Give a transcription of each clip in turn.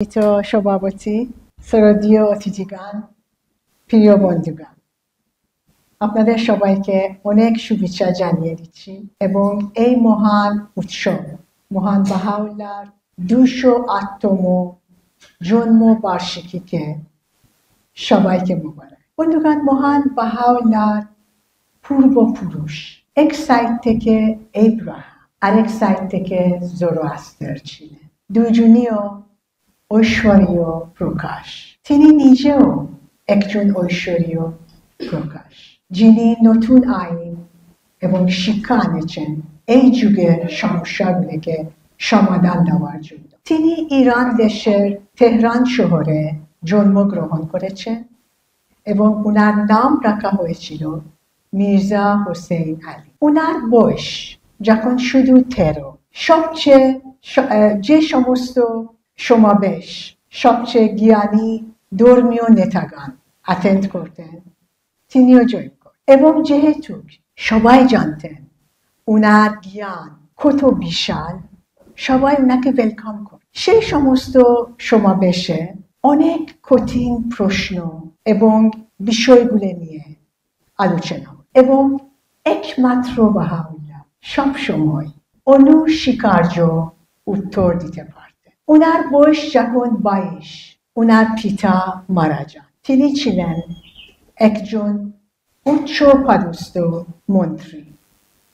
তো সভাপতি, শ্রদ্ধেয় অতিথিগণ, প্রিয় বন্ধুগণ, আপনাদের সবাইকে অনেক শুভেচ্ছা জানিয়ে দিচ্ছি এবং এই মহান উৎসব মহান বাহাউল্লাহর 208তম জন্মবার্ষিকীকে সবাইকে মোবারক। বন্ধুগণ, মহান বাহাউল্লাহর পূর্বপুরুষ এক সাইড থেকে আব্রাহাম, আরেক সাইড থেকে জোরোয়াস্টার ছিলেন। দুজনীয় ঐশ্বরীয় প্রকাশ। তিনি নিজেও একজন ঐশ্বরীয় প্রকাশ, যিনি নতুন আইন এবং শিক্ষা আনেছেন এই যুগের সমস্যাগুলিকে সমাধান দেওয়ার জন্য। তিনি ইরান দেশের তেহরান শহরে জন্মগ্রহণ করেছেন এবং উনার নাম রাখা হয়েছিল মির্জা হোসেন আলী। উনার বয়স যখন শুধু 13, সবচেয়ে যে সমস্ত সমাবেশ সবচেয়ে জ্ঞানী ধর্মীয় নেতাগণ অ্যাটেন্ড করতেন, তিনিও জয়েন করতেন। এবং যেহেতু সবাই জানতেন উনার জ্ঞান কত বিশাল, সবাই উনাকে ওয়েলকাম করে। সেই সমস্ত সমাবেশে অনেক কঠিন প্রশ্ন এবং বিষয়গুলি নিয়ে আলোচনা এবং একমাত্র বাহাউল্লাহ সবসময় অনস্বীকার্য উত্তর দিতে পারতেন। উনার বয়স যখন 22, উনার পিতা মারা যান। তিনি ছিলেন একজন উচ্চপদস্থ মন্ত্রী,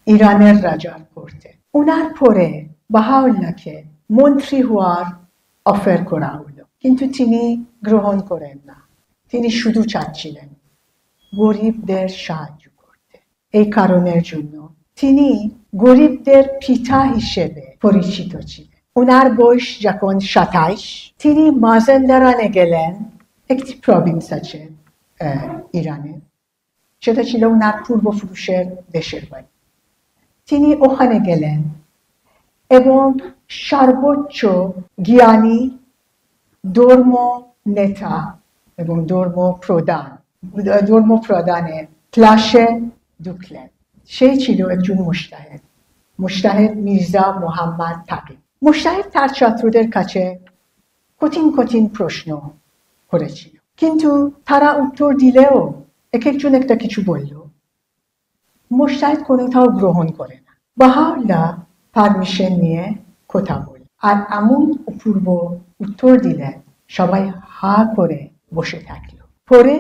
ইরানের রাজার কোর্টে। উনার পরে বাহাউল্লাহকে মন্ত্রী হওয়ার অফার করা হলো, কিন্তু তিনি গ্রহণ করেন না। তিনি শুধু চাচ্ছিলেন গরিবদের সাহায্য করতে। এই কারণের জন্য তিনি গরিবদের পিতা হিসেবে পরিচিত ছিলেন। উনার বয়স যখন 27, তিনি মাজান্দারানে গেলেন। একটি প্রভিন্স আছে ইরানে, সেটা ছিল উনার পূর্বপুরুষের দেশের বাড়ি। তিনি ওখানে গেলেন এবং সর্বোচ্চ জ্ঞানী ধর্ম নেতা এবং ধর্ম প্রধানের ক্লাসে ঢুকলেন। সেই ছিল একজন মুজতাহিদ মির্জা মোহাম্মদ তাকি। মুজতাহিদ তার ছাত্রদের কাছে কঠিন কঠিন প্রশ্ন করেছিল, কিন্তু তারা উত্তর দিলেও একজন একটা কিছু বলল, মুজতাহিদ কোনোটাও গ্রহণ করে না। বাহাউল্লাহ পারমিশন নিয়ে কথা বল, আর এমন অপূর্ব উত্তর দিলেন, সবাই হা করে বসে থাকলো। পরে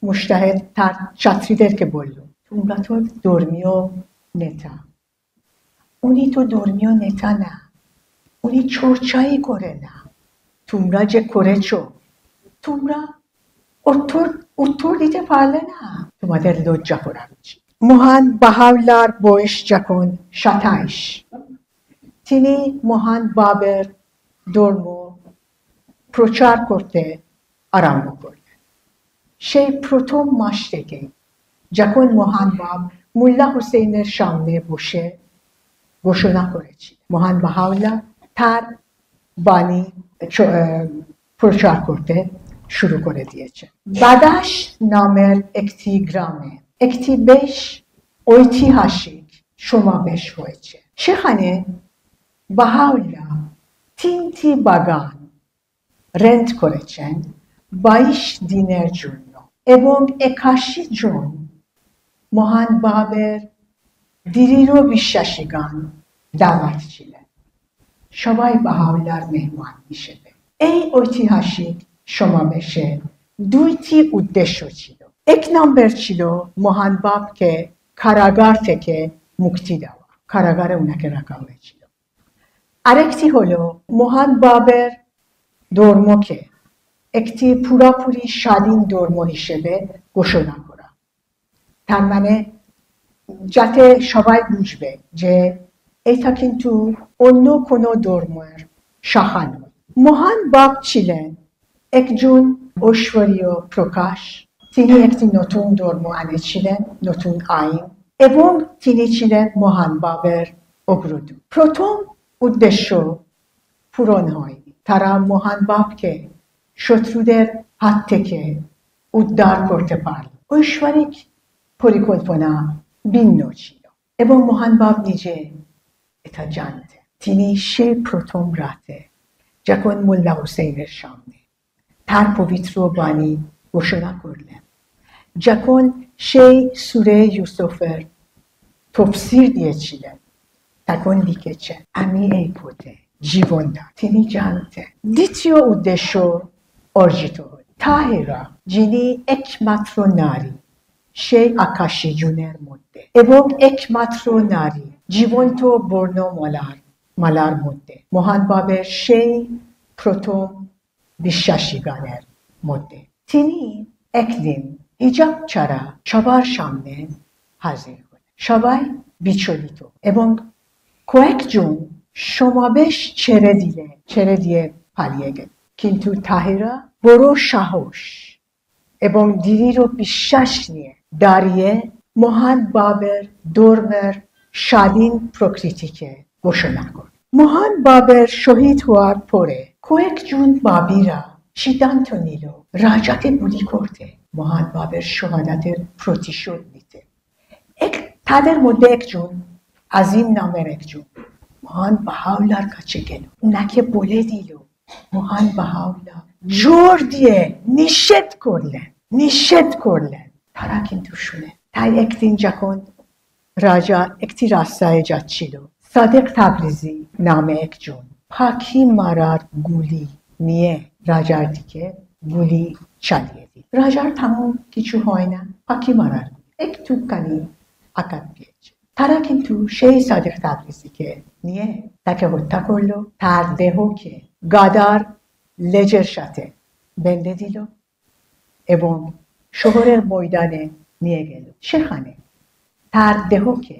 মুজতাহিদ তার ছাত্রীদেরকে বলল, তোমরা তো ধর্মীয় নেতা। উনি তো ধর্মীয় নেতা না, উনি চর্চাই করে না। তোমরা যে করেছ, তোমরা উত্তর দিতে পারলে না, তোমাদের লজ্জা করা উচিত। মহান বাহাউল্লাহর বয়স যখন 27, তিনি মহান বাবের ধর্ম প্রচার করতে আরম্ভ করলেন। সেই প্রথম মাস থেকে যখন মহান বাব মোল্লা হোসেনের সামনে বসে ঘোষণা করেছি, মহান বাহাউল্লাহ তার বাণী প্রচার করতে শুরু করে দিয়েছেন। বাদাস নামের একটি গ্রামে একটি বেশ ঐতিহাসিক সমাবেশ হয়েছে। সেখানে বাহাউল্লাহ 3টি বাগান রেন্ট করেছেন 22 দিনের জন্য এবং 81 জন মহান বাবের দৃঢ় বিশ্বাসীগণ দাওয়াত ছিলেন, সবাই বাহাউল্লাহর মেহমান হিসেবে। এই ঐতিহাসিক সমাবেশে 2টি উদ্দেশ্য ছিল। 1 নম্বর ছিল মহান বাবকে কারাগার থেকে মুক্তি দেওয়া, কারাগারে উনাকে রাখা হয়েছিল। আরেকটি হলো মহান বাবের ধর্মকে একটি পুরোপুরি স্বাধীন ধর্ম হিসেবে ঘোষণা করা। তার মানে যাতে সবাই বুঝবে যে এটা কিন্তু অন্য কোনো ধর্মের শাখা নয়। মহান বাব ছিলেন একজন ঐশ্বরীয় প্রকাশ। তিনি একটি নতুন ধর্ম আনেছিলেন, নতুন আইন, এবং তিনি ছিলেন মহান বাবের অগ্রদূত। প্রথম উদ্দেশ্য পূরণ হয়নি। তারা মহান বাবকে শত্রুদের হাত থেকে উদ্ধার করতে পারল। ঐশ্বরিক পরিকল্পনা ভিন্ন ছিল এবং মহান বাব নিজে এটা জানতেন। তিনি সেই প্রথম রাতে যখন মোল্লা হুসেইনের সামনে তার পবিত্র বাণী ঘোষণা করলেন, যখন সেই সূরা ইউসুফের তফসির দিয়েছিলেন, তখন লিখেছেন আমি এই পথে জীবন দান। তিনি জানতেন দ্বিতীয় উদ্দেশ্য অর্জিত হল। তাহেরা যিনি একমাত্র নারী সেই আকাশী জুনের মধ্যে এবং একমাত্র নারী জীবন্ত বর্ণমালার মধ্যে, মহান বাবের সেই প্রথম বিশ্বাসীগণের মধ্যে তিনি একদিন হিজাব ছাড়া সবার সামনে হাজির হলেন। সবাই বিচলিত এবং কয়েকজন সমাবেশ ছেড়ে দিয়ে পালিয়ে গেল। কিন্তু তাহেরা বড় সাহস এবং দৃঢ় বিশ্বাস নিয়ে দাঁড়িয়ে মহান বাবের ধর্মের স্বাধীন প্রকৃতিকে ঘোষণা করে। মহান বাবের শহীদ হওয়ার পরে কয়েকজন বাবীরা সিদ্ধান্ত নিল রাজাকে গুলি করতে, মহান বাবের শাহাদাতের প্রতিশোধ নিতে। তাদের মধ্যে একজন আজিম নামের একজন মহান বাহাউল্লাহর কাছে গেল, ওনাকে বলে দিল। মহান বাহাউল্লাহ জোর দিয়ে নিষেধ করলেন। তারা কিন্তু শুনে। তাই একদিন যখন রাজা একটি রাস্তায় যাচ্ছিল, সাদেক তাবরিজি নামে একজন পাখি মারার গুলি নিয়ে রাজার দিকে গুলি চালিয়ে দিল। রাজার তেমন কিছু হয় না, পাখি মারার একটুখানি আঘাত পেয়েছে। তারা কিন্তু সেই সাদেক তাবরিজিকে নিয়ে তাকে হত্যা করলো, তার দেহকে গাদার লেজের সাথে বেঁধে দিল এবং শহরের ময়দানে নিয়ে গেল। সেখানে তার দেহকে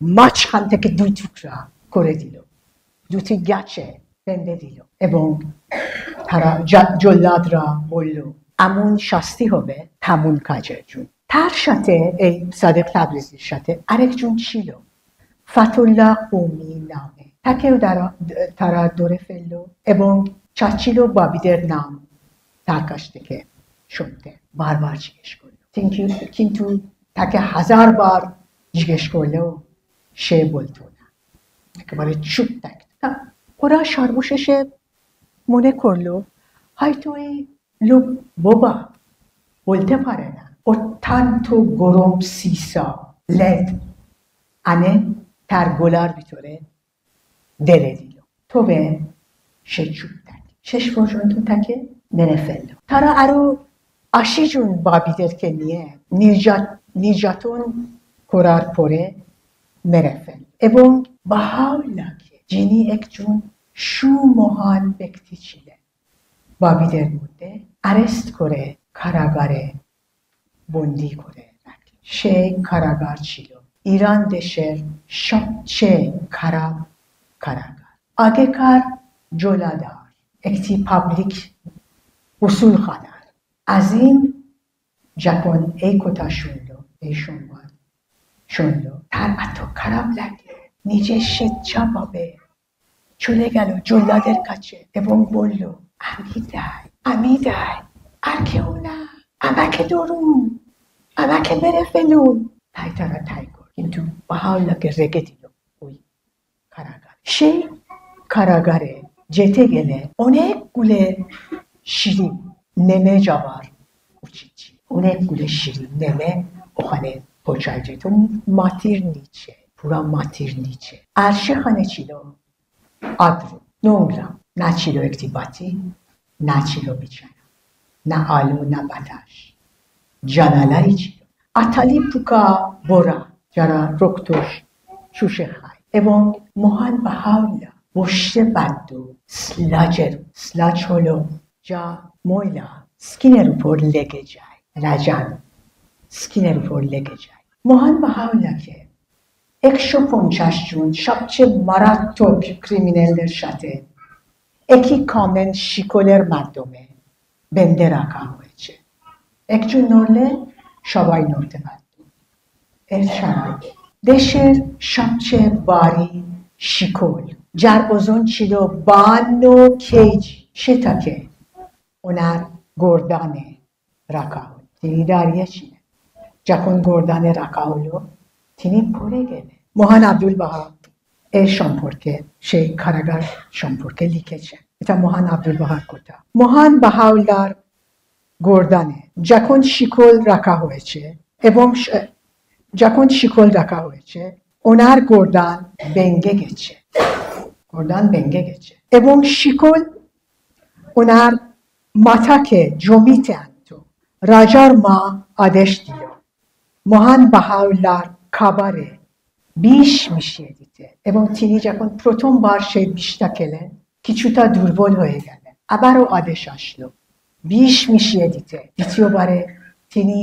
মাঝখান থেকে দুই টুকরা করে দিল, দুটি গাছে বেঁধে দিল এবং তারা জল্লাদরা বলল এমন শাস্তি হবে তেমন কাজের জন্য। তার সাথে এই সাদেক তাবরিজির সাথে আরেকজন ছিল ফাতুল্লাহ কৌমি নামে। তাকেও তারা ধরে ফেললো এবং চাচ্ছিল বাবিদের নাম তার কাছ থেকে শুনতে। বারবার জিজ্ঞেস করলো, কিন্তু তাকে 1000 বার জিজ্ঞেস করলেও সে বলতো না, একেবারে চুপ থাকত। ওরা সর্বশেষে মনে করলো হয়তো এই লোক বোবা, বলতে পারে না। অত্যন্ত গরম সিসা লেদ আনে তার গোলার ভিতরে ঢেলে দিল, তবে সে চুপ থাকে। শেষ পর্যন্ত তাকে মেরে ফেললো। তারা আরো 80 জন বাবিদেরকে নিয়ে নির্যাতন করার পরে মেরে ফেল এবং বাহাউল্লাহকে, যিনি একজন সুমহান ব্যক্তি ছিলেন, বাবিদের মধ্যে অ্যারেস্ট করে কারাগারে বন্দী করে রাখে। সেই কারাগার ছিল ইরান দেশের সবচেয়ে খারাপ কারাগার। আগেকার জলাদার একটি পাবলিক গোসলখানার আজিম যখন এই কথা শুনলো, এই সংবাদ শুনলো, তার এত খারাপ লাগলো, নিজে স্বেচ্ছাভাবে চলে গেল জল্লাদের কাছে এবং বলল আমি দায়, আর কেউ না, আমাকে ধরুন, আমাকে মেরে ফেলুন। তাই তারা তাই করে, কিন্তু বাহাউল্লাহকে রেখে দিল ওই কারাগার। সেই কারাগারে যেতে গেলে অনেকগুলো সিঁড়ি নেমে যাওয়ার উচিত ছিল। অনেকগুলো সিঁড়ি নেমে ওখানে পৌঁছায় যেত মাটির নিচে, পুরা মাটির নিচে। আর সেখানে ছিল আদ্র, নোংরা, না ছিল একটি বাতি, না ছিল বিছানা, না আলো, না বাতাস, জানালাই ছিল। আঠালি পোকা বোরা যারা রক্ত শুষে খায়। এবং মহান বাহাউল্লাহ বসতে পারত স্লাজ হলো যা ময়লা স্কিনের উপর লেগে যায়, রাজান স্কিনের উপর লেগে যায়। মহান বাহাউল্লাহকে 150 জন সবচেয়ে মারাত্মক ক্রিমিনালদের সাথে একই কমন শিকলের মাধ্যমে বেঁধে রাখা হয়েছে। একজন নড়লে সবাই নড়তে পারত। এছাড়া দেশের সবচেয়ে ভারী শিকল, যার ওজন ছিল 52 কেজি, সেটাকে ওনার গর্দানে রাখা হল। তিনি দাঁড়িয়েছিলেন, যখন গর্দানে রাখা হলো তিনি পড়ে গেলেন। মহান আব্দুল বাহা এর সম্পর্কে, সেই কারাগার সম্পর্কে লিখেছেন। এটা মহান আব্দুল বাহার কথা। মহান বাহাউল্লাহর গর্দানে যখন শিকল রাখা হয়েছে এবং যখন শিকল রাখা হয়েছে ওনার গর্দান ভেঙে গেছে, গর্দান ভেঙে গেছে এবং শিকল ওনার মাথাকে জমিতে আনতো। রাজার মা আদেশ দিল মহান বাহাউল্লাহর খাবারে বিষ মিশিয়ে দিতে এবং তিনি যখন প্রথমবার সেই বিষটা খেলেন কিছুটা দুর্বল হয়ে গেলেন। আবারও আদেশ আসলো বিষ মিশিয়ে দিতে। দ্বিতীয়বারে তিনি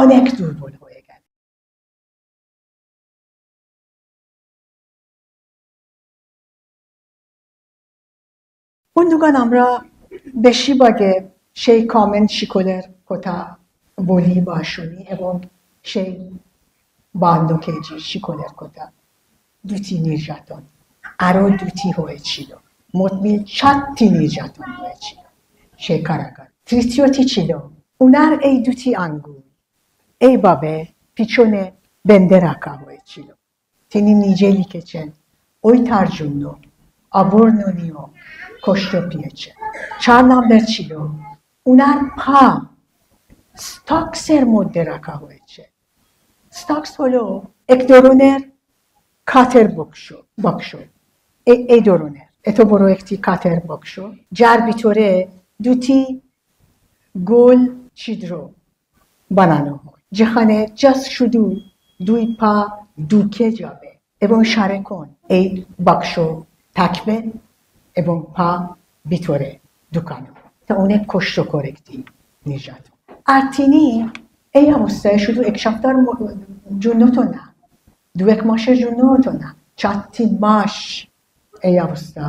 অনেক দুর্বল হয়ে গেলেন। বন্ধুগণ, আমরা বেশিরভাগে সেই কমেন্ট শিকলের কথা বলি বা শুনি এবং সেই 52 কেজি শিকলের কথা। দুটি নির্যাতন, আরো দুটি হয়েছিল, মোট মিল 7টি নির্যাতন হয়েছিল সেই কারাগার। তৃতীয়টি ছিল উনার এই দুটি আঙ্গুল এইভাবে পিছনে বেঁধে রাখা হয়েছিল। তিনি নিজে লিখেছেন ওই তার জন্য অবর্ণনীয় কষ্ট পেয়েছে। 4 নম্বর ছিল উনার পা স্টক্সের মধ্যে রাখা হয়েছে। স্টক্স হলো এক ধরনের কাঠের বাক্স, এই ধরনের এত বড় একটি কাঠের বাক্স যার ভিতরে দুটি গোল ছিদ্র বানানো হয় যেখানে জাস্ট শুধু 2 পা ঢুকে যাবে এবং সারাক্ষণ এই বাক্স থাকবে এবং পা ভিতরে ঢুকানো। তা অনেক কষ্টকর একটি নির্যাতন। আর তিনি এই অবস্থায় শুধু 1 সপ্তাহের জন্য তো না, 2-1 মাসের জন্য তো না, 4-3 মাস এই অবস্থা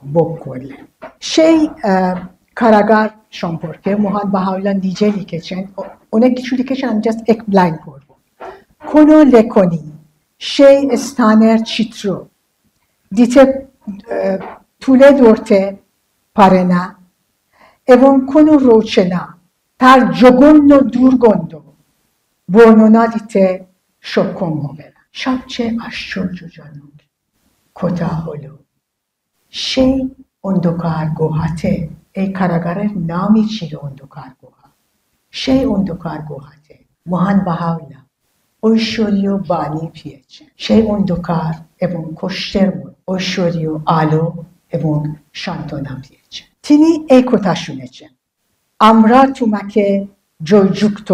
ভোগ করলেন। সেই কারাগার সম্পর্কে মহান বাহাউল্লাহ নিজে লিখেছেন, অনেক কিছু লিখেছেন, আমি জাস্ট এক লাইন করব। কোন লেখনী সেই স্থানের চিত্র দিতে তুলে ধরতে পারে না এবং কোনো রোচে না তার জঘন্য দুর্গন্ধ বর্ণনা দিতে সক্ষম হবে না। সবচেয়ে আশ্চর্যজনক কথা হলো সেই অন্ধকার গুহাতে, এই কারাগারের নামই ছিল অন্ধকার গুহা, সেই অন্ধকার গুহাতে মহান বাহাউল্লাহ ঐশ্বরীয় বাণী পেয়েছেন। সেই অন্ধকার এবং কষ্টের মধ্যে ঐশ্বরীয় আলো এবং সান্ত্বনা পেয়েছেন। তিনি এই কথা শুনেছেন, আমরা তোমাকে জয়যুক্ত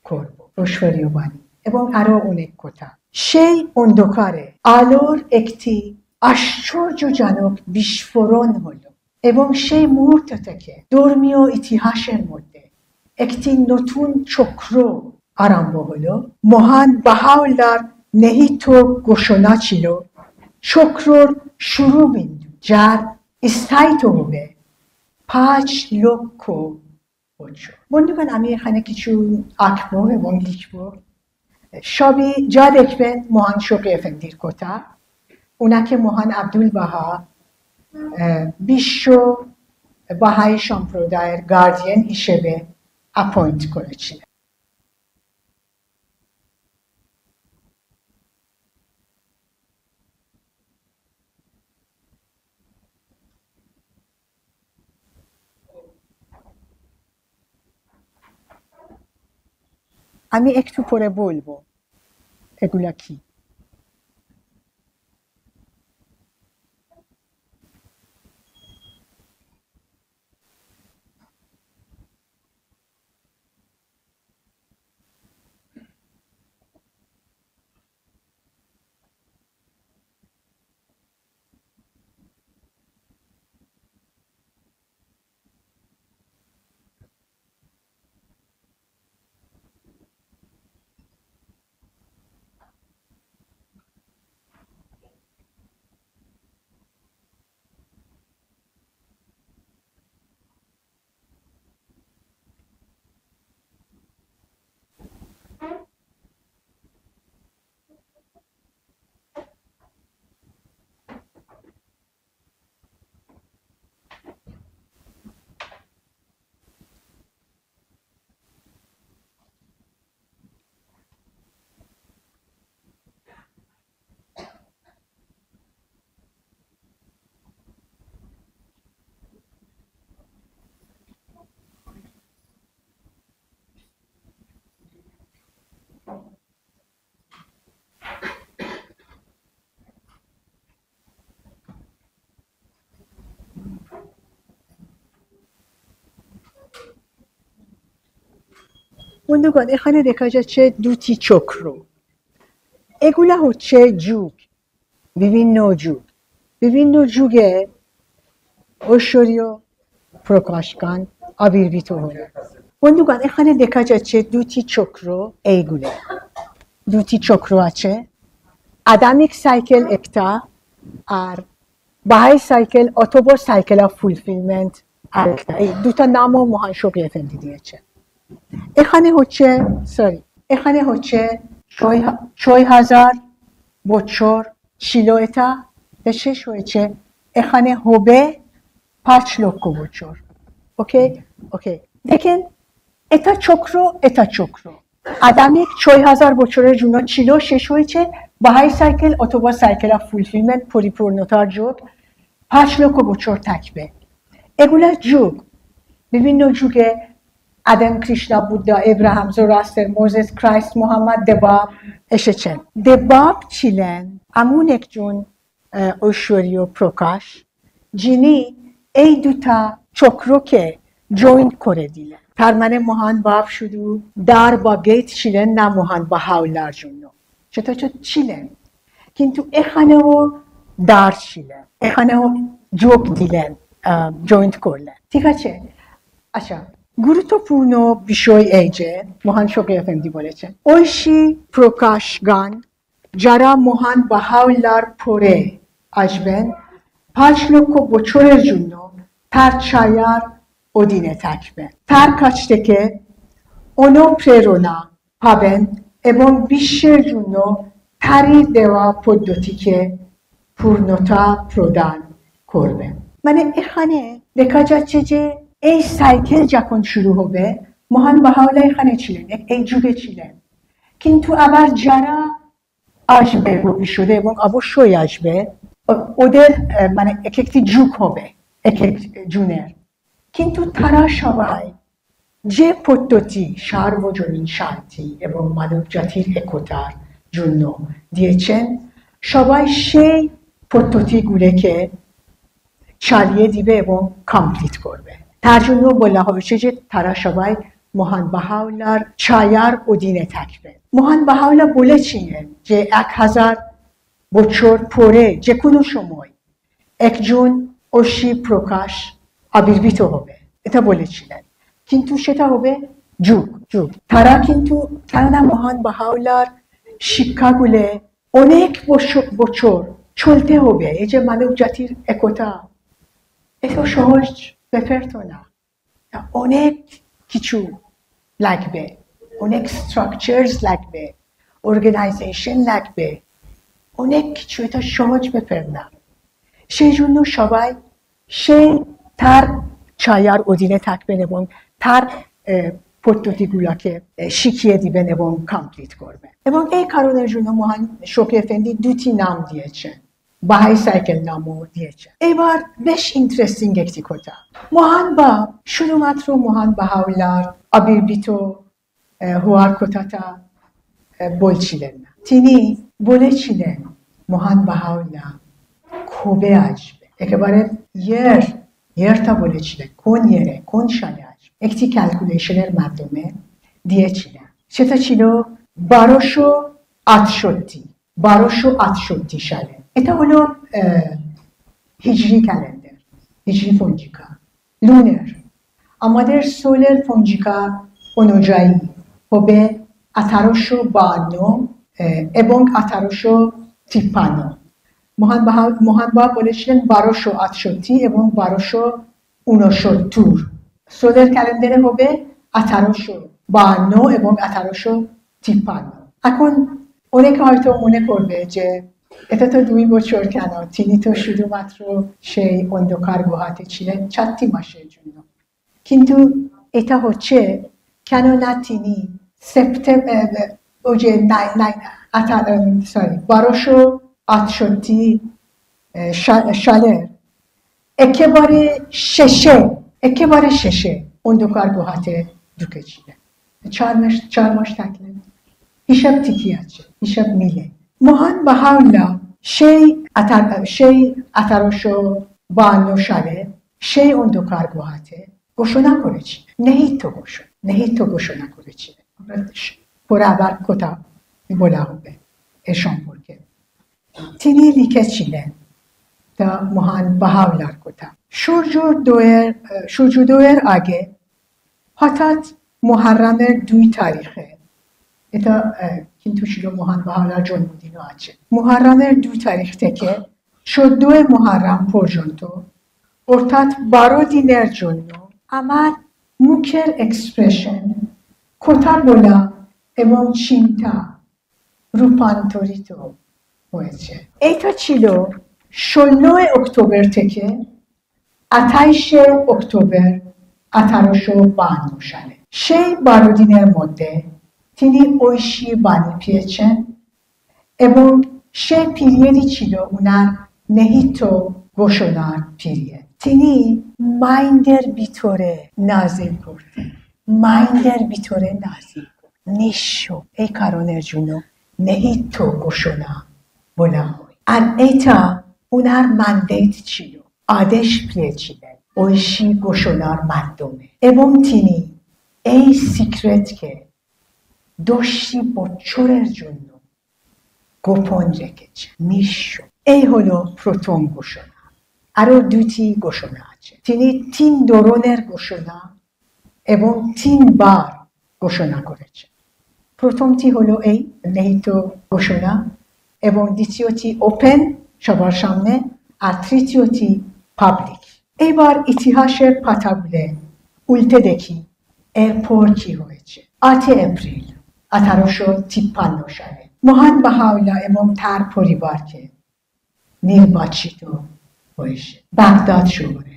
করব, ঐশ্বরীয় বাণী এবং আরো অনেক কথা। সেই অন্ধকারে আলোর একটি আশ্চর্যজনক বিস্ফোরণ হলো এবং সেই মুহূর্ত থেকে ধর্মীয় ইতিহাসের মধ্যে একটি নতুন চক্র আরম্ভ হলো। মহান বাহাউল্লাহর নিহিত ঘোষণা ছিল চক্রর শুরুবিন্দু যার স্থায়িত্ব হবে 5 লক্ষ বছর। বন্ধুগণ, আমি এখানে কিছু আঁকবো এবং লিখবো, সবই যা দেখবেন মহান শফি এফেন্দির কথা। ওনাকে মহান আব্দুল বাহা বিশ্ব বাহাই সম্প্রদায়ের গার্ডিয়ান হিসেবে অ্যাপয়েন্ট করেছিলেন। আমি একটু পরে বলবো এগুলা কি। বন্ধুগণ, এখানে দেখা যাচ্ছে দুটি চক্র। এগুলা হচ্ছে যুগ, বিভিন্ন যুগে ঐশ্বর্য প্রকাশকান আবির্ভূত হলো। বন্ধুগণ, এখানে দেখা যাচ্ছে দুটি চক্র। এইগুলো দুটি চক্র আছে, আদামিক সাইকেল একটা, আর বাহাই সাইকেল অথবা সাইকেল অফ ফুলফিলমেন্ট আরেকটা। এই দুটা নামও মহান শফি এফেন্দি দিয়েছে। এখানে হচ্ছে ৬,০০০ বছর ছিল এটা, শেষ হয়েছে। এখানে হবে ৫,০০,০০০ বছর। ওকে, দেখেন, এটা চক্র। আদামিক ৬,০০০ বছরের জন্য ছিল, শেষ হয়েছে। বাহাই সাইকেল অথবা সাইকেল অফ ফুলফিলমেন্ট, পরিপূর্ণতার যুগ, ৫,০০,০০০ বছর থাকবে। এগুলা যুগ, বিভিন্ন যুগে আদম, কৃষ্ণ, বুদ্ধা, ইব্রাহিম, জোরাস্ট্র, মোসেস, ক্রাইস্ট, মোহাম্মদ, দেববাব এসেছেন। দেববাব ছিলেন এমন একজন ঐশ্বর্য প্রকাশ, যিনি এই দুটা চক্রকে জয়েন্ট করে দিলেন। তার মানে মহান বাপ শুধু দ্বার বা গেট ছিলেন না মহান বাহাউল্লাহর জন্য, সেটা ছিলেন, কিন্তু এখানেও দ্বার ছিলেন, এখানেও যোগ দিলেন, জয়েন্ট করলেন। ঠিক আছে? আচ্ছা, গুরুত্বপূর্ণ বিষয় এই যে মহান শফি এফেন্দি বলেছেন, ঐশী প্রকাশ গান যারা মহান বাহাউল্লাহর পরে আসবেন ৫,০০,০০০ বছরের জন্য তার ছায়ার অধীনে থাকবেন, তার কাছ থেকে অনুপ্রেরণা পাবেন এবং বিশ্বের জন্য তারই দেওয়া পদ্ধতিকে পূর্ণতা প্রদান করবেন। মানে এখানে দেখা যাচ্ছে যে এই সাইকেল যখন শুরু হবে, মহান বাহাউল্লাহ এখানে ছিলেন, এই যুগে ছিলেন, কিন্তু আবার যারা আসবে ভবিষ্যতে এবং অবশ্যই আসবে, ওদের মানে এক একটি যুগ হবে, এক এক জনের, কিন্তু তারা সবাই যে পদ্ধতি সার্বজনীন শান্তি এবং মানব জাতির একতার জন্য দিয়েছেন, সবাই সেই পদ্ধতিগুলোকে চালিয়ে দিবে এবং কমপ্লিট করবে। তার জন্য বলা হয়েছে যে তারা সবাই মহান বাহাউল্লাহর ছায়ার অধীনে থাকবে। মহান বাহাউল্লাহ বলেছিলেন যে ১,০০০ বছর পরে যে কোনো সময় একজন ঐশী প্রকাশ আবির্ভূত হবে, এটা বলেছিলেন, কিন্তু সেটা হবে যুগ। তারা মহান বাহাউল্লাহর শিক্ষাগুলো অনেক বছর চলতে হবে। এই যে মানব জাতির একতা, এত সহজ ব্যাপার তো না, অনেক কিছু লাগবে, অনেক স্ট্রাকচারস লাগবে, অর্গানাইজেশন লাগবে, অনেক কিছু, এটা সহজ ব্যাপার না। সেই জন্য সবাই তার ছায়ার অধীনে থাকবেন এবং তার পদ্ধতিগুলোকে শিখিয়ে দিবেন এবং কমপ্লিট করবেন। এবং এই কারণের জন্য মহান শফি এফেন্দি দুটি নাম দিয়েছেন, বাহাই সাইকেল নামও দিয়েছেন। এবার বেশ ইন্টারেস্টিং একটি কথা, মহান বাপ শুধুমাত্র মহান বাহাউল্লাহর আবির্ভূত হওয়ার কথাটা বলছিলেন না, তিনি বলেছিলেন মহান বাহাউল্লাহ কবে আসবে, একেবারে ইয়ারটা বলেছিলেন, কোন ইয়ারে, কোন সালে আসবে, একটি ক্যালকুলেশনের মাধ্যমে দিয়েছিলেন। সেটা ছিল 1268 সালে। এটা হলো হিজরি ক্যালেন্ডার, হিজরি পঞ্জিকা, লুনার। আমাদের সোলার পঞ্জিকা অনুযায়ী হবে 1852 এবং 1853। মহান বাবা বলেছিলেন 1268 এবং 1269। সোলার ক্যালেন্ডারে হবে 1852 এবং 1853। এখন অনেকে হয়তো মনে করবে যে এটা তো 2 বছর কেন, তিনি তো শুধুমাত্র সেই অন্ধকার গুহাতে ছিলেন 4টি মাসের জন্য। কিন্তু এটা হচ্ছে কেননা তিনি সেপ্টেম্বর 1268 সালের একেবারে শেষে অন্ধকার গুহাতে ঢুকেছিলেন। 4 মাস থাকলেন, হিসাব ঠিকই আছে, হিসাব মিলে। মহান বাহাউল্লাহ সেই 1852 সালে সেই অন্ধকার গুহাতে ঘোষণা করেছিলেন, নেহিত ঘোষণা করেছিলেন। por haber kota bolağube eşan porque. Tini likeçilen da muhan bahavlar kota. Şurcu doer age hatat Muharramer 2 tarihe. Eta kintu şilo muhan bahavlar conmudino açı. Muharramer 2 tarihteki şod 2 Muharram porjonto ortat baro diner jonno amar muker expression kota bola এবং চিন্তা রূপান্তরিত হয়েছে। এটা ছিল 16 October থেকে 28 October 1852 সালে। সেই 12 দিনের মধ্যে তিনি ঐশী বাণী পেয়েছেন এবং সেই পিরিয়ডই ছিল উনার নিহিত ঘোষণার পিরিয়ড। তিনি মাইন্ডের ভিতরে নাজিল করতেন, মাইন্ডের ভিতরে নাজিল নিঃস্ব, এই কারণের জন্য নিহিত ঘোষণা বলা হয়। আর এটা উনার ম্যান্ডেট ছিল, আদেশ পেয়েছিলেন ঐশী ঘোষণার মাধ্যমে এবং তিনি এই সিক্রেটকে 10 বছরের জন্য গোপন রেখেছেন, নিঃস্ব। এই হলো প্রথম ঘোষণা। আরো 2টি ঘোষণা আছে। তিনি 3 ধরনের ঘোষণা এবং 3 বার ঘোষণা করেছেন। প্রথমটি হলো এই নিহিত ঘোষণা এবং দ্বিতীয়টি ওপেন সবার সামনে আর তৃতীয়টি পাবলিক। এবার ইতিহাসের পাতাগুলো উল্টে দেখি এরপর কি হয়েছে। 8 এপ্রিল 1853 সালে মহান বাহাউল্লাহ এবং তার পরিবারকে নির্বাচিত হয়েছে বাগদাদ শহরে।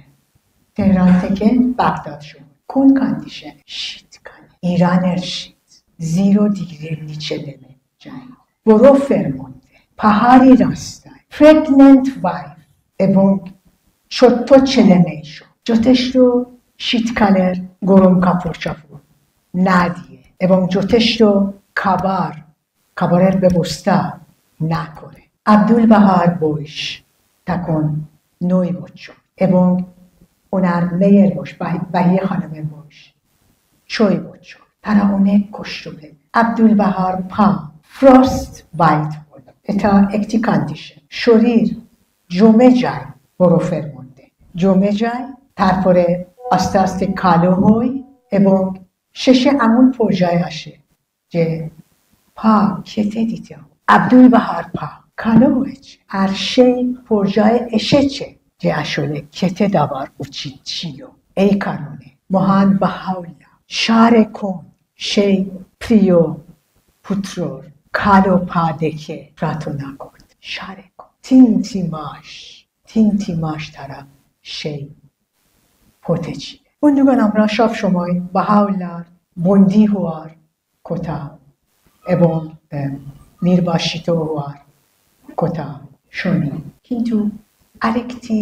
তেহরান থেকে বাগদাদ শহর। কোন কন্ডিশন? শীতকালে, ইরানের শীত 0 ডিগ্রির নিচে নেমে যায়, বরফের মধ্যে, পাহাড়ি রাস্তায়, প্রেগনেন্ট ওয়াইফ এবং ছোট্ট ছেলে মেয়ে, যথেষ্ট শীতকালের গরম কাপড় চাপড় না দিয়ে এবং যথেষ্ট খাবারের ব্যবস্থা না করে। আব্দুল বাহার বয়স তখন 9 বছর এবং ওনার মেয়ের বয়স, বাহিয়া খানমের বয়স 6 বছর। তারা অনেক কষ্ট পেয়ে। আব্দুল বাহার পা ফ্রস্ট বাইট হল, এটা একটি কন্ডিশন। শরীর জমে যায় বরফের মধ্যে, জমে যায়, তারপরে আস্তে আস্তে কালো হয় এবং শেষে এমন পর্যায়ে আসে যে পা খেতে দিতে হবে। আব্দুল বাহার পা কালো হয়েছে আর সেই পর্যায়ে এসেছে যে আসলে খেতে দেওয়ার উচিত ছিল। এই কারণে মহান বাহাউল্লাহ সারাক্ষণ সেই প্রিয় পুত্রর কালো পা দেখে প্রার্থনা করতেন সারাক্ষণ। 3টি মাস তারা সেই পথে ছিল। বন্ধুগণ, আমরা সব সময় বাহাউল্লাহর বন্দী হওয়ার কথা এবং নির্বাসিত হওয়ার কথা শুনি, কিন্তু আরেকটি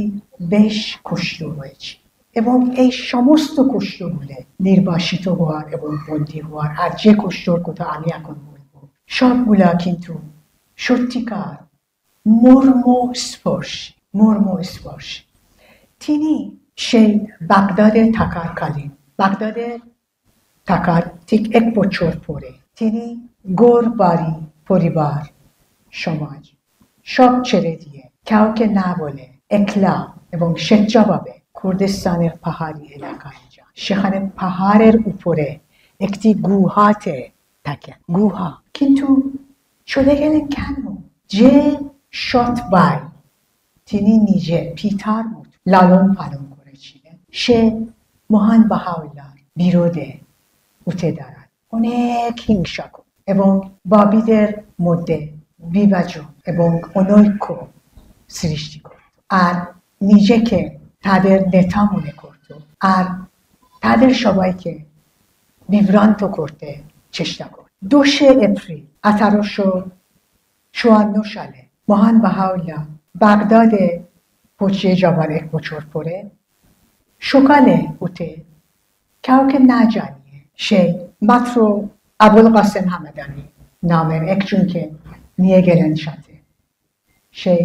বেশ কষ্ট হয়েছে এবং এই সমস্ত কষ্টগুলো, নির্বাসিত হওয়ার এবং বন্দী হওয়ার আর যে কষ্টর কথা আমি এখন বলবো, সবগুলা কিন্তু সত্যিকার মর্মস্পর্শী। তিনি সেই বাগদাদে থাকার ঠিক 1 বছর পরে তিনি ঘর বাড়ি, পরিবার, সমাজ সব ছেড়ে দিয়ে কাউকে না বলে একলা এবং স্বেচ্ছাভাবে কুর্দিস্তানের পাহাড়ি এলাকায় যান। সেখানে পাহাড়ের উপরে একটি গুহাতে থাকেন। গুহা। কিন্তু চলে গেলেন কেন? যে সৎ ভাই তিনি নিজে পিতার মতো লালন পালন করেছিলেন, সে মহান বাহাউল্লাহর বিরোধে উঠে দাঁড়ান, অনেক হিংসা এবং বাবিদের মধ্যে বিভাজন এবং অনৈক্য সৃষ্টি করত আর নিজেকে তাদের নেতা মনে করত আর তাদের সবাইকে বিভ্রান্ত করতে চেষ্টা করত। 10 এপ্রিল 1854 সালে মহান বাহাউল্লাহ বাগদাদে পৌঁছে যাবার 1 বছর পরে সকালে উঠে কাউকে না জানিয়ে সে মাত্র আবুল কাসেম হামেদানি নামের একজনকে নিয়ে গেলেন সাথে সেই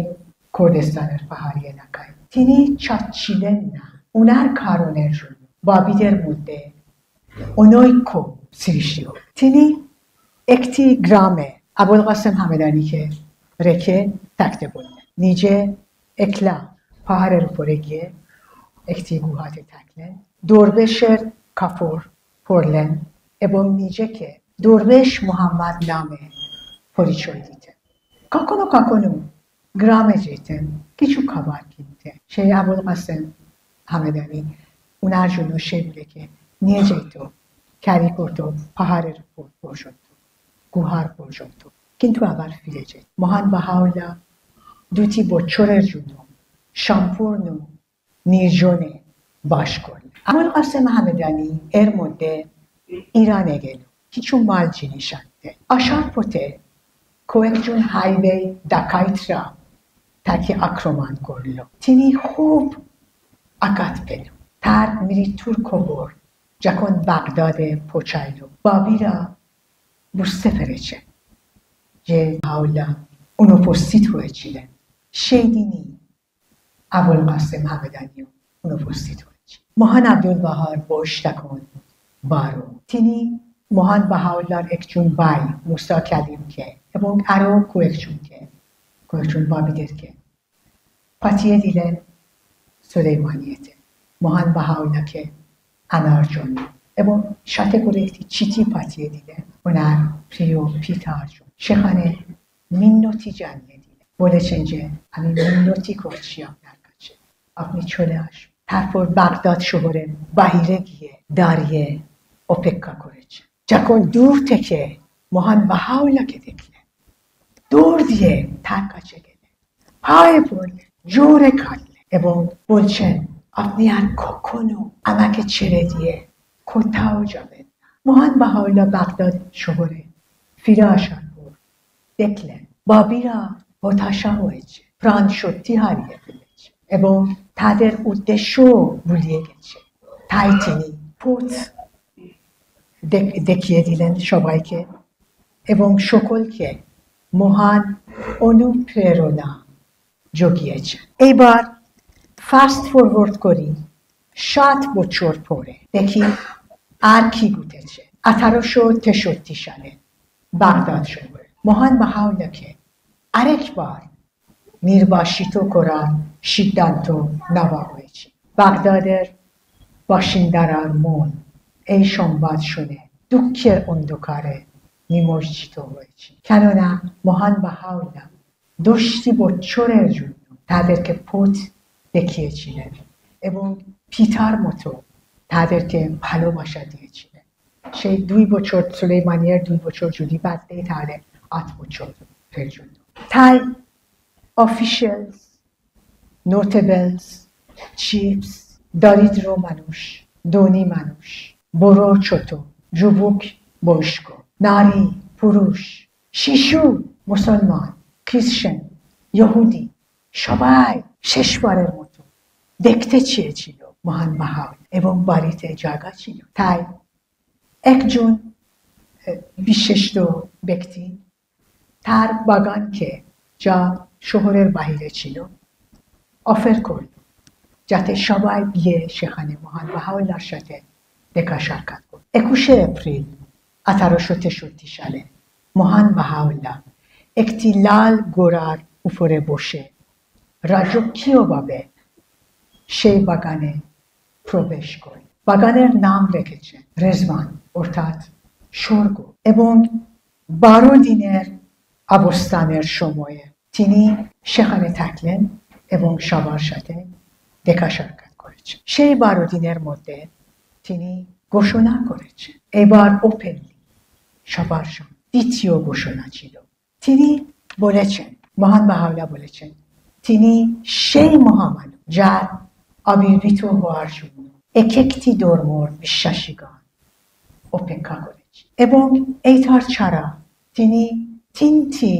কুর্দিস্তানের পাহাড়ি এলাকায়। তিনি চাচ্ছিলেন না উনার কারণের জন্য বাবিদের মধ্যে অনৈক্য sirishio. Tini ekti grame Abulqasem Hamedani'ke reke takte bulle. Nice ekla pahare ruporegiye ekti guhate taklen. Dorbeşer kapor porlen. Ebom nice ke dorbeş Muhammad name poriçoy dite. Kakonu grame jeten kiçu kabar kinte. Şey Abulqasem Hamedani unar şey bile ke niye jeyto kari korto pahare porşotto. Guhar porşotto. Kintu abar firecek. Mohan Bahaullah duti boçorer juno şampurnu nirjone baş kolle. Abulqasem Hamedani modde İran'e geliyor. Hiçun malci nişatte. Aşar pote کوهجون هایوی دکایترا تاکی اکرومان کرلو تینی خوب اکات پلو تر میری ترکو بور جکن بغداد پوچایلو بابیرا بوسته فرچه جه هاولا اونو پستیت ہوئے چیلن شیدینی ابوالقاسم همدانیو اونو پستیت ہوئے چیلن موهان عبدالبهار boş دکن بارو تینی موهان بهاولار ekçun bay Musa Kadim ke এবং আরো কয়েকজন বাবিদেরকে পাঠিয়ে দিলেন সুলেইমানিয়েতে মহান বাহাউল্লাহকে আনার জন্য এবং সাথে করে একটি চিঠি পাঠিয়ে দিলেন ওনার প্রিয় পিতার জন্য সেখানে মিন্নতি জানিয়ে দিলেন বলেছেন যে আমি মিন্নতি করছি আপনার কাছে আপনি চলে আসুন তারপর বাগদাদ শহরের বাইরে গিয়ে দাঁড়িয়ে অপেক্ষা করেছে যখন দূর থেকে মহান বাহাউল্লাহকে দেখলেন দৌড় দিয়ে তার কাছে গেলেন পায়ে পড়লেন জোরে কাঁদলেন এবং বলছেন আপনি আর কখনো আমাকে ছেড়ে দিয়ে কোথাও যাবেন না মহান বাহাউল্লাহ বাগদাদ শহরে ফিরে আসার পর দেখলেন বাবিরা হতাশা হয়েছে প্রাণ সত্যি হারিয়ে ফেলেছে এবং তাদের উদ্দেশ্য ভুলিয়ে গেছে তাই তিনি পথ দেখিয়ে দিলেন সবাইকে এবং সকলকে মহান অনুপ্রেরণা জুগিয়েছে এবার ফাস্ট ফরওয়ার্ড করি 7 বছর পরে দেখি আর কি ঘটেছে 1863 সালে বাগদাদ শহরে মহান বাহাউল্লাহকে আরেকবার নির্বাসিত করার সিদ্ধান্ত নেওয়া হয়েছে বাগদাদের বাসিন্দার মন এই সংবাদ শুনে দুঃখের অন্ধকারে নিমজ্জিত হয়েছে কেননা মহান বাহাউল্লাহ 10 বছরের জন্য তাদেরকে পথ দেখিয়েছিলেন এবং পিতার মতো তাদেরকে ভালোবাসা দিয়েছিলেন সেই 2 বছর সুলেইমানিয়ার 2 বছর যদি বাদ দেয় তাহলে 8 বছরের জন্য তাই অফিসিয়ালস নোটেবলস চিফস দরিদ্র মানুষ ধনী মানুষ বড় ছোট যুবক বয়স্ক নারী পুরুষ শিশু মুসলমান খ্রিস্টান ইহুদি সবাই শেষবারের মতো দেখতে চেয়েছিল মহান বাহাউল্লাহ এবং বাড়িতে জায়গা ছিল তাই একজন বিশিষ্ট ব্যক্তি তার বাগানকে যা শহরের বাইরে ছিল অফার করল যাতে সবাই গিয়ে সেখানে মহান বাহাউল্লাহর সাথে দেখা সাক্ষাৎ করল 21 এপ্রিল 1863 সালে মহান বাহাউল্লাহ একটি লাল ঘোড়ার উপরে বসে রাজকীয়ভাবে সেই বাগানে প্রবেশ করে বাগানের নাম রেখেছেন রেজওয়ান অর্থাৎ স্বর্গ এবং 12 দিনের অবস্থানের সময়ে তিনি সেখানে থাকলেন এবং সবার সাথে দেখা সাক্ষাৎ করেছেন সেই 12 দিনের মধ্যে তিনি ঘোষণা করেছেন এবার ওপেনলি সবার সামনে দ্বিতীয় ঘোষণা ছিল তিনি বলেছেন মহান বাহাউল্লাহ বলেছেন তিনি সেই মহামানব যার আবির্ভূত হওয়ার জন্য একটি ধর্মের বিশ্বাসীগণ অপেক্ষা করেছে এবং এইটার ছাড়া তিনি 3টি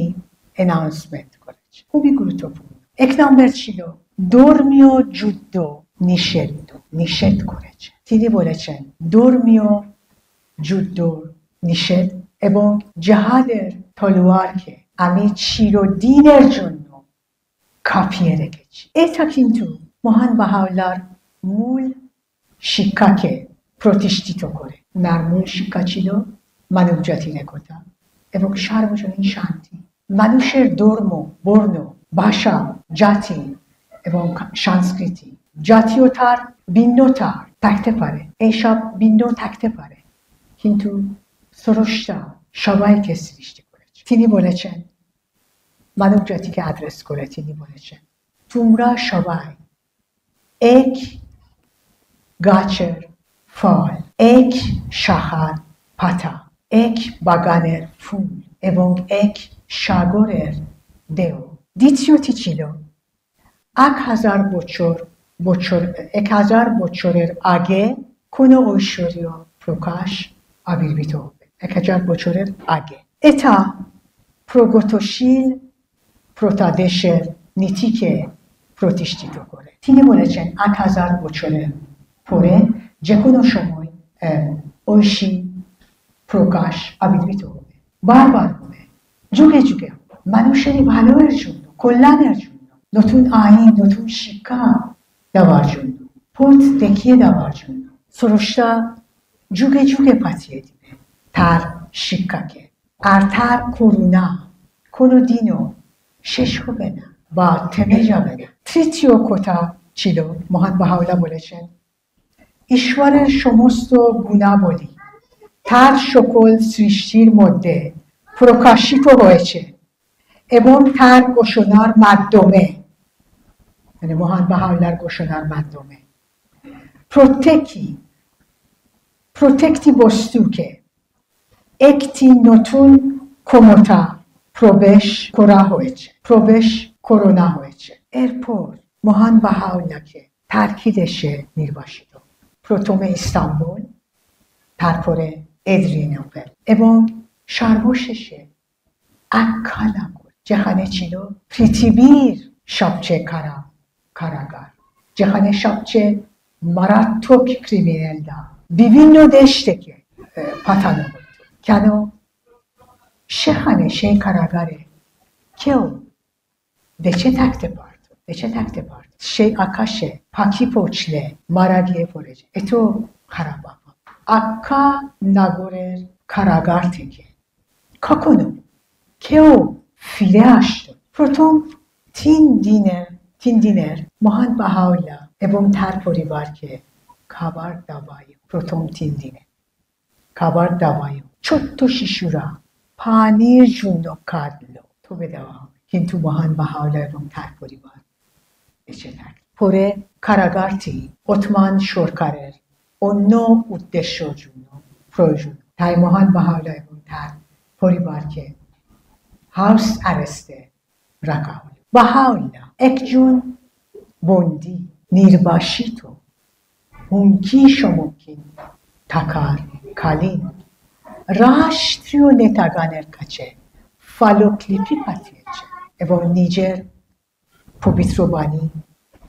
অ্যানাউন্সমেন্ট করেছেন খুবই গুরুত্বপূর্ণ 1 নম্বর ছিল ধর্মীয় যুদ্ধ নিষেধ করেছে তিনি বলেছেন ধর্মীয় যুদ্ধ নিষেধ এবং জিহাদের তলোয়ারকে আমি চিরদিনের জন্য কাঁপিয়ে রেখেছি এটা কিন্তু মহান বাহাউল্লাহর মূল শিক্ষাকে প্রতিষ্ঠিত করে নার্মুল শিক্ষা ছিল মানব জাতির একতা এবং সার্বজনীন শান্তি। মানুষের ধর্ম, বর্ণ, ভাষা, জাতি এবং সংস্কৃতি, জাতীয়তার ভিন্নতা থাকতে পারে, এইসব ভিন্ন থাকতে পারে, কিন্তু স্রষ্টা সবাইকে সৃষ্টি করেছে। তিনি বলেছেন, মানব জাতিকে অ্যাড্রেস করে তিনি বলেছেন, তোমরা সবাই এক গাছের ফল, এক শাখার পাতা, এক বাগানের ফুল এবং এক সাগরের ঢেউ। দ্বিতীয়টি ছিল 1000 বছরের আগে কোন ঐশ্বর্য প্রকাশ আবির্ভূত হবে। 1000 বছরের আগে। এটা প্রগতিশীল প্রতাদেশের নীতিকে প্রতিষ্ঠিত করে। তিনি বলেছেন 1000 বছরের পরে যে কোনো সময় ঐশী প্রকাশ আবির্ভূত হবে, বারবার হবে, যুগে যুগে হবে, মানুষের ভালোর জন্য, কল্যাণের জন্য, নতুন আইন, নতুন শিক্ষা দেওয়ার জন্য, পথ দেখিয়ে দেওয়ার জন্য। স্রষ্টা যুগে যুগে পাঠিয়ে দিবে তার শিক্ষাকে, আর তার করুণা কোনোদিনও শেষ হবে না বা থেমে যাবে না। তৃতীয় কথা ছিল, মহান বাহাউল্লাহ বলেছেন, ঈশ্বরের সমস্ত গুণাবলী তার সকল সৃষ্টির মধ্যে প্রকাশিত হয়েছে এবং তার ঘোষণার মাধ্যমে, মানে মহান বাহাউল্লাহর ঘোষণার মাধ্যমে প্রত্যেকটি বস্তুকে একটি নতুন ক্ষমতা প্রবেশ করানো হয়েছে। এরপর মহান বাহাউল্লাহকে টার্কি দেশে নির্বাসিত, প্রথমে ইস্তাম্বুল, তারপরে এদ্রিনোপল এবং সর্বশেষে আক্কা নগর, যেখানে ছিল পৃথিবীর সবচেয়ে খারাপ কারাগার, যেখানে সবচেয়ে মারাত্মক ক্রিমিনালরা বিভিন্ন দেশ থেকে পাঠানো হতো। কেন? সেখানে সেই কারাগারে কেউ বেঁচে থাকতে পারত। সেই আকাশে পাখি পৌঁছলে মারা গিয়ে পড়েছে, এত খারাপ আবহাওয়া। আক্কা নগরের কারাগার থেকে কখনো কেউ ফিরে আসতো। প্রথম 3 দিনের মহান বাহাউল্লাহ এবং তার পরিবারকে খাবার দাবায়, প্রথম 3 দিনে খাবার দাবায় ছোট্ট শিশুরা পানির জন্য কাঁদলো, তবে দেওয়া হবে, কিন্তু মহান বাহাউল্লাহ এবং তার পরিবার বেঁচে থাকে। পরে কারাগারটি ওসমান সরকারের অন্য উদ্দেশ্যের জন্য প্রয়োজন, তাই মহান বাহাউল্লাহ এবং তার পরিবারকে হাউস অ্যারেস্টে রাখা হলো। বাহাউল্লাহ একজন বন্দী, নির্বাসিত, হুমকি সম্মুখীন থাকার কালীন রাষ্ট্রীয় নেতাগণের কাছে ফলকলিপি পাঠিয়েছে এবং নিজের পবিত্র বাণী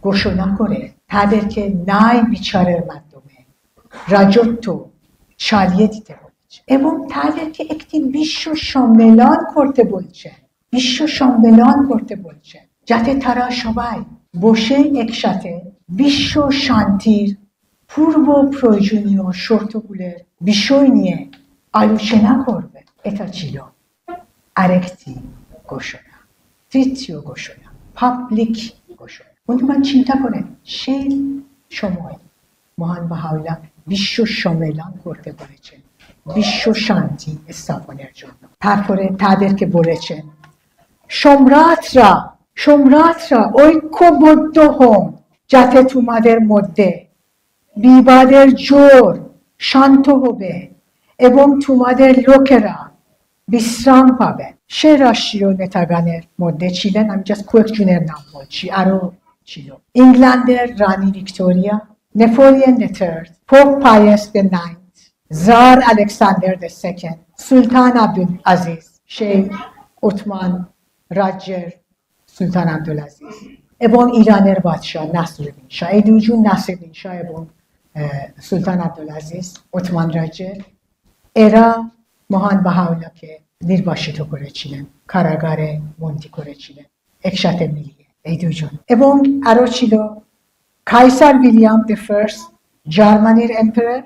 ঘোষণা করে তাদেরকে ন্যায় বিচারের মাধ্যমে রাজত্ব চালিয়ে দিতে বলেছে এবং তাদেরকে একটি বিশ্ব সম্মেলন করতে বলছে, যাতে তারা সবাই বসে একসাথে বিশ্ব শান্তির পূর্ব প্রয়োজনীয় শর্তগুলোর বিষয় নিয়ে আলোচনা করবে। এটা ছিল আরেকটি ঘোষণা, তৃতীয় ঘোষণা, পাবলিক ঘোষণা। বন্ধুগণ, চিন্তা করেন, সেই সময় মহান বাহাউল্লাহ বিশ্ব সম্মেলন করতে বলেছেন বিশ্ব শান্তি স্থাপনের জন্য। তারপরে তাদেরকে বলেছেন, সম্রাটরা ঐক্যবদ্ধ হন, যাতে তোমাদের মধ্যে বিবাদের জোর শান্ত হবে এবং তোমাদের লোকেরা বিশ্রাম পাবে। সে রাষ্ট্রীয় নেতাগণের মধ্যে ছিলেন, আমি জাস্ট কয়েকজনের নাম বলছি, আরো ছিল ইংল্যান্ডের রানী Victoria, Napoleon III, pope Pius IX, tsar Alexander II, সুলতান আব্দুল আজিজ, সেই ওসমান রাজ্যের সুলতান আব্দুল আজিজ, এবং ইরানের বাদশাহ নাসিরউদ্দিন শাহ। এই দুজন, নাসিরউদ্দিন শাহ এবং সুলতান আব্দুল আজিজ, ওসমান রাজ্যের, এরা মহান বাহাউল্লাহকে নির্বাসিত করেছিলেন, কারাগারে বন্দী করেছিলেন একসাথে মিলিয়ে, এই দুজন। এবং আরো ছিল কাইসার উইলিয়াম I, জার্মানির এম্পারার,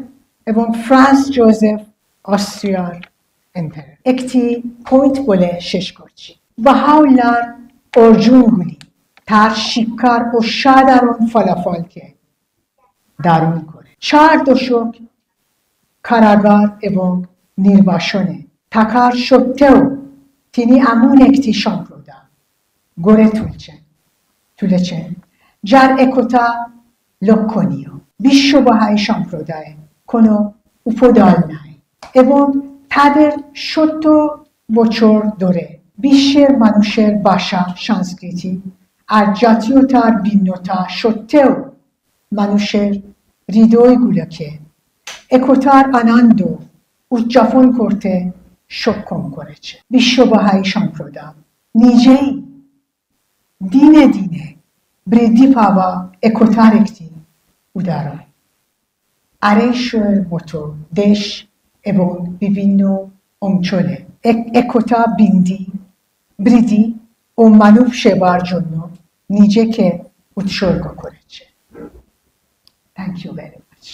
এবং ফ্রান্স জোসেফ অস্ট্রিয়ার এম্পায়ার। একটি পয়েন্ট বলে শেষ করছি। বাহাউল্লাহর অর্জুনগুলি তার শিক্ষার অসাধারণ ফলাফলকে ধারণ করে 4 দশক কারাগার এবং নির্বাসনে থাকার সত্ত্বেও তিনি এমন একটি সম্প্রদায় গড়ে তুলেছেন যার একতা লক্ষণীয়। বিশ্ব বাহাই সম্প্রদায়ে কোনো উপদল নাই এবং তাদের 70 বছর ধরে বিশ্বের মানুষের ভাষা, সংস্কৃতি আর জাতীয়তার ভিন্নতা সত্ত্বেও মানুষের হৃদয়গুলোকে একতার আনন্দ উদযাপন করতে সক্ষম করেছে। বিশ্ব বাহাই সম্প্রদায় নিজেই দিনে দিনে বৃদ্ধি পাওয়া একতার একটি উদাহরণ। 250 মতো দেশ এবং বিভিন্ন অঞ্চলে একতা বৃদ্ধি ও মানব সেবার জন্য নিজেকে উৎসর্গ করেছে। Thank you very much.